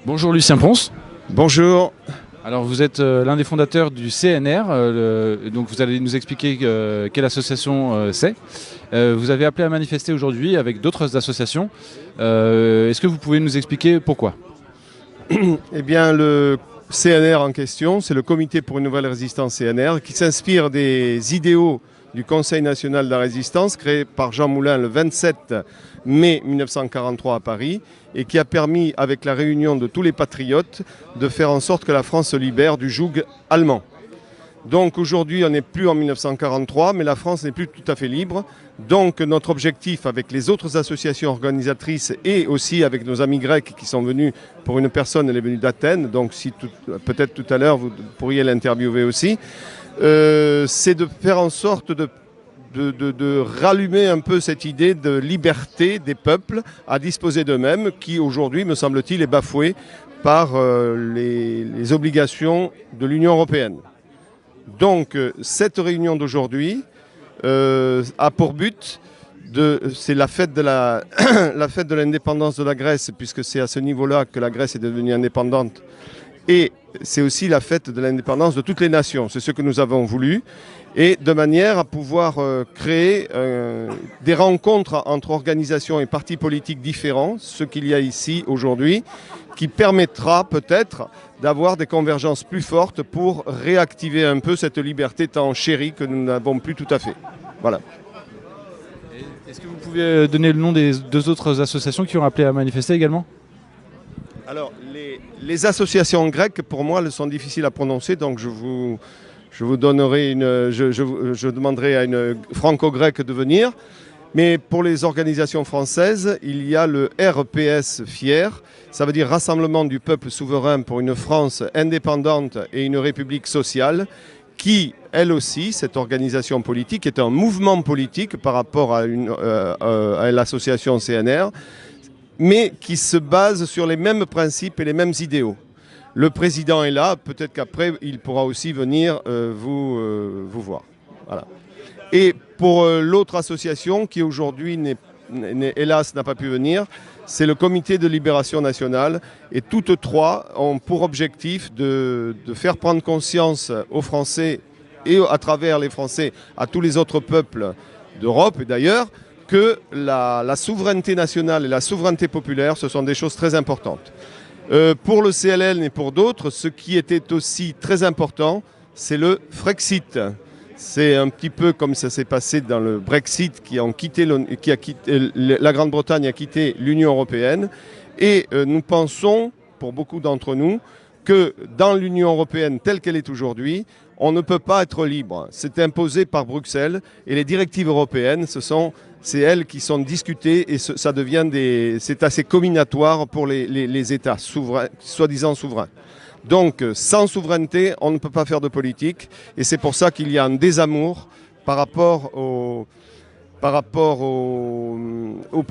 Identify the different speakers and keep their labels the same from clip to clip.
Speaker 1: Bonjour Lucien Ponce.
Speaker 2: Bonjour.
Speaker 1: Alors vous êtes l'un des fondateurs du CNR, donc vous allez nous expliquer quelle association c'est. Vous avez appelé à manifester aujourd'hui avec d'autres associations. Est-ce que vous pouvez nous expliquer pourquoi?
Speaker 2: Eh bien, le CNR en question, c'est le Comité pour une nouvelle résistance CNR, qui s'inspire des idéaux du Conseil national de la résistance, créé par Jean Moulin le 27 mai 1943 à Paris, et qui a permis, avec la réunion de tous les patriotes, de faire en sorte que la France se libère du joug allemand. Donc aujourd'hui, on n'est plus en 1943, mais la France n'est plus tout à fait libre. Donc notre objectif avec les autres associations organisatrices et aussi avec nos amis grecs qui sont venus, pour une personne, elle est venue d'Athènes, donc si peut-être tout à l'heure vous pourriez l'interviewer aussi, c'est de faire en sorte de rallumer un peu cette idée de liberté des peuples à disposer d'eux-mêmes, qui aujourd'hui, me semble-t-il, est bafouée par les obligations de l'Union européenne. Donc cette réunion d'aujourd'hui a pour but, c'est la fête de la fête de l'indépendance de la Grèce, puisque c'est à ce niveau-là que la Grèce est devenue indépendante, et c'est aussi la fête de l'indépendance de toutes les nations. C'est ce que nous avons voulu, et de manière à pouvoir créer des rencontres entre organisations et partis politiques différents, ce qu'il y a ici aujourd'hui, qui permettra peut-être d'avoir des convergences plus fortes pour réactiver un peu cette liberté tant chérie que nous n'avons plus tout à fait. Voilà.
Speaker 1: Est-ce que vous pouvez donner le nom des deux autres associations qui ont appelé à manifester également?
Speaker 2: Alors, les associations grecques, pour moi, elles sont difficiles à prononcer, donc je vous donnerai je demanderai à une franco-grecque de venir. Mais pour les organisations françaises, il y a le RPS Fier, ça veut dire Rassemblement du peuple souverain pour une France indépendante et une république sociale, qui, elle aussi, cette organisation politique, est un mouvement politique par rapport à l'association CNR, mais qui se base sur les mêmes principes et les mêmes idéaux. Le président est là, peut-être qu'après, il pourra aussi venir vous voir. Voilà. Et pour l'autre association qui aujourd'hui, hélas, n'a pas pu venir, c'est le Comité de libération nationale. Et toutes trois ont pour objectif de faire prendre conscience aux Français et à travers les Français à tous les autres peuples d'Europe et d'ailleurs, que la souveraineté nationale et la souveraineté populaire, ce sont des choses très importantes. Pour le CLL et pour d'autres, ce qui était aussi très important, c'est le Frexit. C'est un petit peu comme ça s'est passé dans le Brexit, la Grande-Bretagne a quitté l'Union européenne. Et nous pensons, pour beaucoup d'entre nous, que dans l'Union européenne telle qu'elle est aujourd'hui, on ne peut pas être libre. C'est imposé par Bruxelles et les directives européennes, c'est elles qui sont discutées et ça devient c'est assez comminatoire pour les États soi-disant souverains. Donc, sans souveraineté, on ne peut pas faire de politique. Et c'est pour ça qu'il y a un désamour par rapport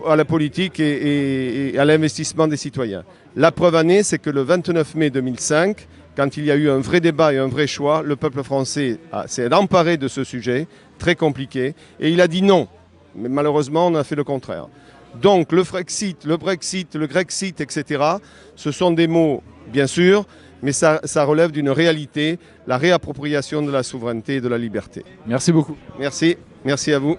Speaker 2: à la politique et à l'investissement des citoyens. La preuve en est, c'est que le 29 mai 2005, quand il y a eu un vrai débat et un vrai choix, le peuple français s'est emparé de ce sujet, très compliqué, et il a dit non. Mais malheureusement, on a fait le contraire. Donc, le Frexit, le Brexit, le Grexit, etc., ce sont des mots, bien sûr, mais ça relève d'une réalité, la réappropriation de la souveraineté et de la liberté.
Speaker 1: Merci beaucoup.
Speaker 2: Merci à vous.